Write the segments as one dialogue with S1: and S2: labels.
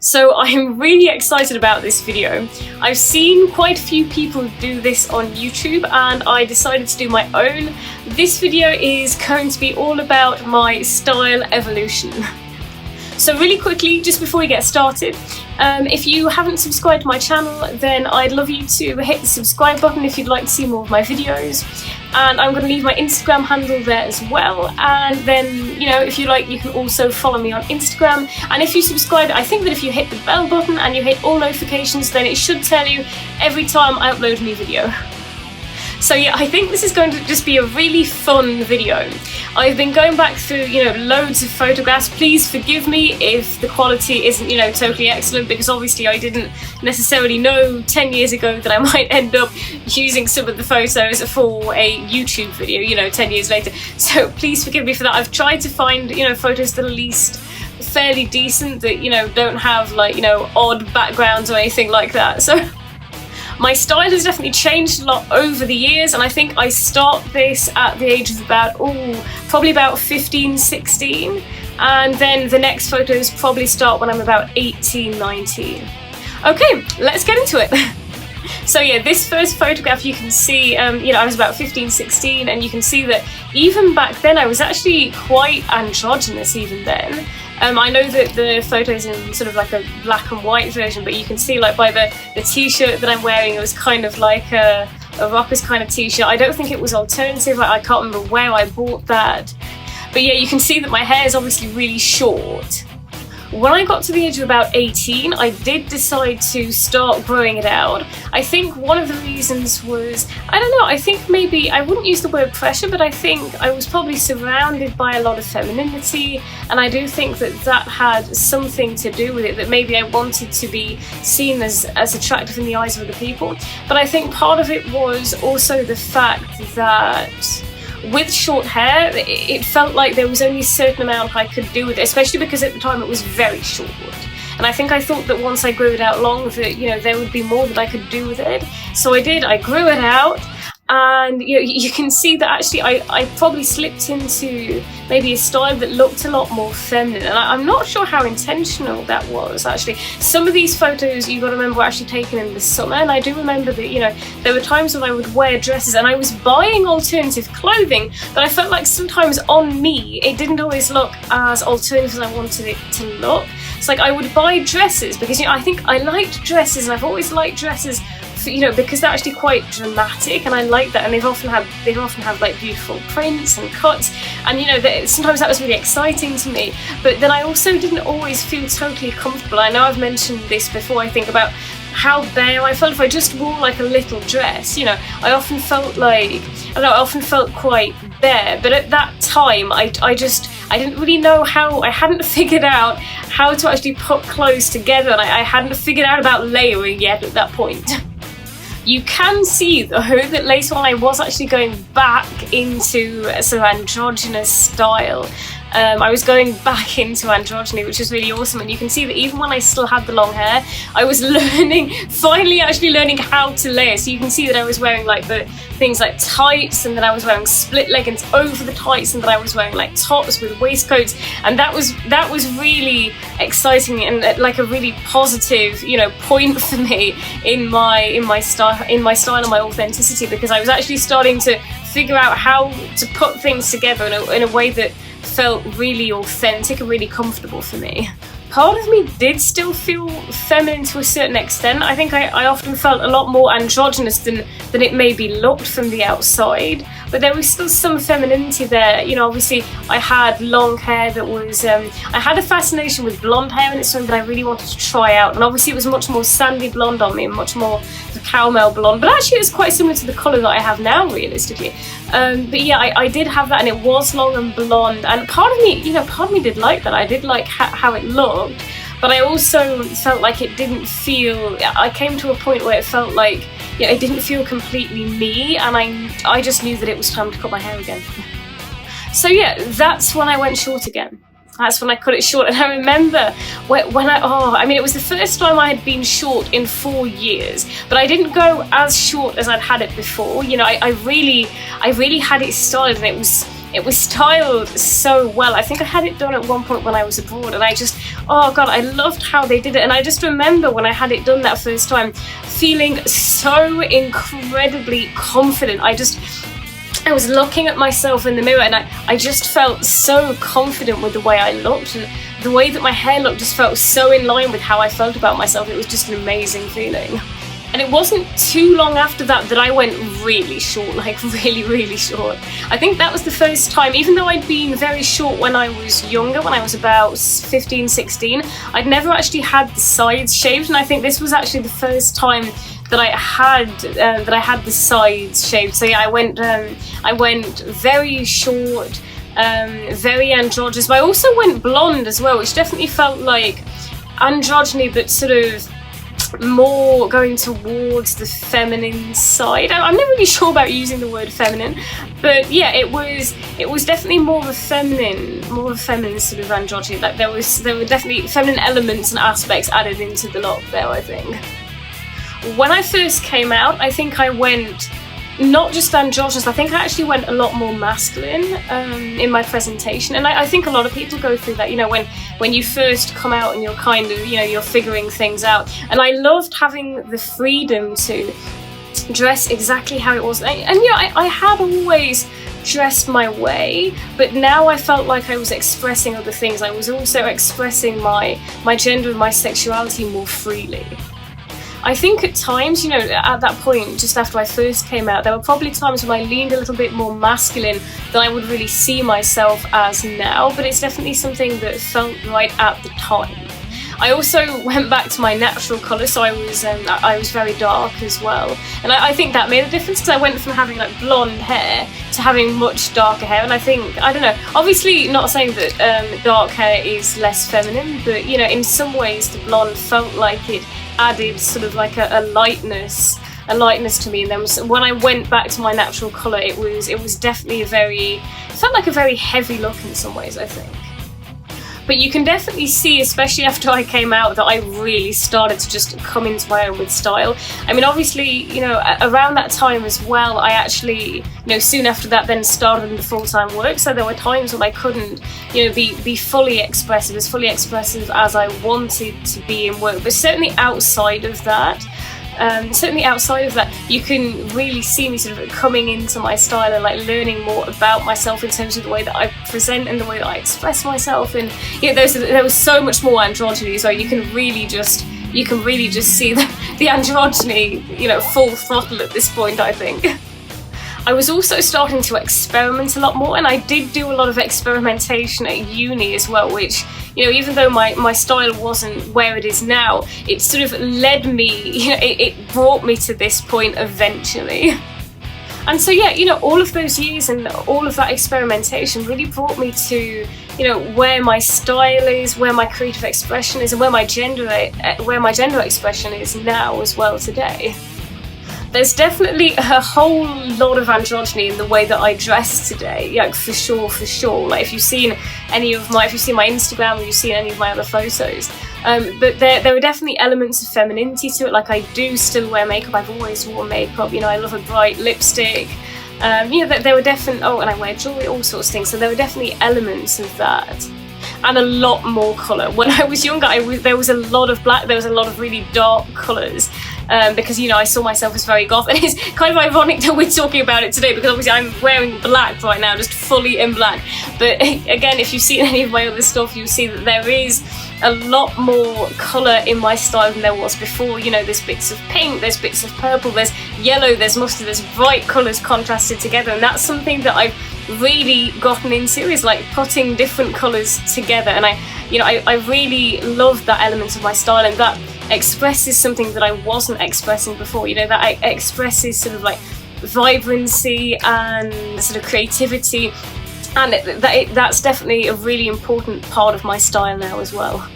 S1: So I'm really excited about this video. I've seen quite a few people do this on YouTube and I decided to do my own. This video is going to be all about my style evolution. So really quickly, just before we get started, if you haven't subscribed to my channel, then I'd love you to hit the subscribe button if you'd like to see more of my videos. And I'm going to leave my Instagram handle there as well. And then, you know, if you like, you can also follow me on Instagram. And if you subscribe, I think that if you hit the bell button and you hit all notifications, then it should tell you every time I upload a new video. So yeah, I think this is going to just be a really fun video. I've been going back through, you know, loads of photographs. Please forgive me if the quality isn't, you know, totally excellent, because obviously I didn't necessarily know 10 years ago that I might end up using some of the photos for a YouTube video, you know, 10 years later. So please forgive me for that. I've tried to find, you know, photos that are at least fairly decent, that, you know, don't have like, you know, odd backgrounds or anything like that. So my style has definitely changed a lot over the years, and I think I start this at the age of about, probably about 15, 16, and then the next photos probably start when I'm about 18, 19. Okay, let's get into it. So yeah, this first photograph you can see, you know, I was about 15, 16, and you can see that even back then I was actually quite androgynous even then. I know that the photo's in sort of like a black and white version, but you can see like by the t-shirt that I'm wearing, it was kind of like a rockers kind of t-shirt. I don't think it was alternative, I can't remember where I bought that. But yeah, you can see that my hair is obviously really short. When I got to the age of about 18, I did decide to start growing it out. I think one of the reasons was, I don't know, I think maybe, I wouldn't use the word pressure, but I think I was probably surrounded by a lot of femininity, and I do think that that had something to do with it, that maybe I wanted to be seen as attractive in the eyes of other people. But I think part of it was also the fact that with short hair, it felt like there was only a certain amount I could do with it, especially because at the time it was very short. And I think I thought that once I grew it out long, that, you know, there would be more that I could do with it. So I did, I grew it out, and you know, you can see that actually I probably slipped into maybe a style that looked a lot more feminine, and I'm not sure how intentional that was actually. Some of these photos, you got to remember, were actually taken in the summer, and I do remember that, you know, there were times when I would wear dresses and I was buying alternative clothing, but I felt like sometimes on me it didn't always look as alternative as I wanted it to look. It's like I would buy dresses because, you know, I think I liked dresses, and I've always liked dresses, you know, because they're actually quite dramatic, and I like that, and they've often had like beautiful prints and cuts, and you know, sometimes that was really exciting to me. But then I also didn't always feel totally comfortable. I know I've mentioned this before, I think, about how bare I felt if I just wore like a little dress. You know, I often felt like, I don't know, I often felt quite bare, but at that time I didn't really know how, I hadn't figured out how to actually put clothes together, and I hadn't figured out about layering yet at that point. You can see though that later on I was actually going back into some androgynous style. I was going back into androgyny, which is really awesome, and you can see that even when I still had the long hair, I was finally actually learning how to layer. So you can see that I was wearing like the things like tights, and then I was wearing split leggings over the tights, and then I was wearing like tops with waistcoats, and that was really exciting and like a really positive, you know, point for me in my style and my authenticity, because I was actually starting to figure out how to put things together in a way that felt really authentic and really comfortable for me. Part of me did still feel feminine to a certain extent. I think I often felt a lot more androgynous than it maybe looked from the outside, but there was still some femininity there. You know, obviously I had long hair that was, I had a fascination with blonde hair, and it's something that I really wanted to try out, and obviously it was much more sandy blonde on me and much more the caramel blonde, but actually it was quite similar to the colour that I have now, realistically. But yeah, I did have that, and it was long and blonde, and part of me, you know, part of me did like that. I did like how it looked, but I also felt like it didn't feel, I came to a point where it felt like, yeah, it didn't feel completely me, and I just knew that it was time to cut my hair again. So yeah, that's when I went short again. That's when I cut it short, and I remember when I mean, it was the first time I had been short in 4 years, but I didn't go as short as I'd had it before. You know, I really had it styled, and it was styled so well. I think I had it done at one point when I was abroad, and I just, oh god, I loved how they did it. And I just remember when I had it done that first time, feeling so incredibly confident. I was looking at myself in the mirror, and I just felt so confident with the way I looked, and the way that my hair looked just felt so in line with how I felt about myself. It was just an amazing feeling. And it wasn't too long after that that I went really short, like really short. I think that was the first time, even though I'd been very short when I was younger, when I was about 15, 16, I'd never actually had the sides shaved, and I think this was actually the first time that I had the sides shaved. So yeah, I went very short, very androgynous, but I also went blonde as well, which definitely felt like androgyny, but sort of more going towards the feminine side. I'm not really sure about using the word feminine, but yeah, it was definitely more of a feminine sort of androgyny. Like there were definitely feminine elements and aspects added into the look there, I think. When I first came out, I think I went not just androgynous, I think I actually went a lot more masculine in my presentation. And I think a lot of people go through that, you know, when you first come out and you're kind of, you know, you're figuring things out. And I loved having the freedom to dress exactly how it was. And you know, I had always dressed my way, but now I felt like I was expressing other things. I was also expressing my gender and my sexuality more freely. I think at times, you know, at that point, just after I first came out, there were probably times when I leaned a little bit more masculine than I would really see myself as now, but it's definitely something that felt right at the time. I also went back to my natural colour, so I was very dark as well, and I think that made a difference, because I went from having like blonde hair to having much darker hair. And I think, I don't know, obviously not saying that dark hair is less feminine, but you know, in some ways the blonde felt like it added sort of like a lightness to me. And then when I went back to my natural colour, it was definitely felt like a very heavy look in some ways, I think. But you can definitely see, especially after I came out, that I really started to just come into my own with style. I mean, obviously, you know, around that time as well, I actually, you know, soon after that then started in the full-time work, so there were times when I couldn't, you know, be fully expressive, as I wanted to be in work. But certainly outside of that, you can really see me sort of coming into my style and like learning more about myself in terms of the way that I present and the way that I express myself. And yeah, there was so much more androgyny, so you can really just see the androgyny, you know, full throttle at this point, I think. I was also starting to experiment a lot more, and I did do a lot of experimentation at uni as well, which, you know, even though my style wasn't where it is now, it sort of led me, you know, it brought me to this point eventually. And so yeah, you know, all of those years and all of that experimentation really brought me to, you know, where my style is, where my creative expression is, and where my gender expression is now as well today. There's definitely a whole lot of androgyny in the way that I dress today, like for sure. Like if you've seen my Instagram, or you've seen any of my other photos, but there are definitely elements of femininity to it. Like I do still wear makeup. I've always worn makeup. You know, I love a bright lipstick. You know, there were definitely, and I wear jewelry, all sorts of things. So there were definitely elements of that. And a lot more colour. When I was younger, there was a lot of black, there was a lot of really dark colours, because, you know, I saw myself as very goth. And it's kind of ironic that we're talking about it today, because obviously I'm wearing black right now, just fully in black. But again, if you've seen any of my other stuff, you'll see that there is a lot more colour in my style than there was before. You know, there's bits of pink, there's bits of purple, there's yellow, there's mustard, there's bright colours contrasted together, and that's something that I've really gotten into, is like putting different colours together. And I really love that element of my style, and that expresses something that I wasn't expressing before. You know, that expresses sort of like vibrancy and sort of creativity. And that's definitely a really important part of my style now as well.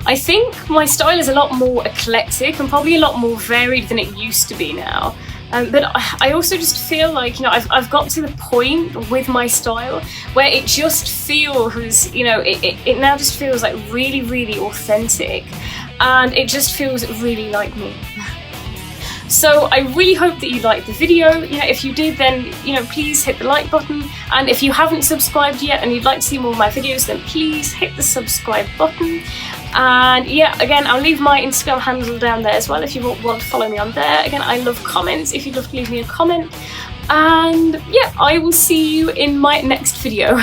S1: I think my style is a lot more eclectic and probably a lot more varied than it used to be now. But I also just feel like, you know, I've got to the point with my style where it just feels, you know, it now just feels like really, really authentic, and it just feels really like me. So I really hope that you liked the video. You know, if you did, then, you know, please hit the like button. And if you haven't subscribed yet and you'd like to see more of my videos, then please hit the subscribe button. And yeah, again, I'll leave my Instagram handle down there as well if you want to follow me on there. Again, I love comments, if you'd love to leave me a comment. And yeah, I will see you in my next video.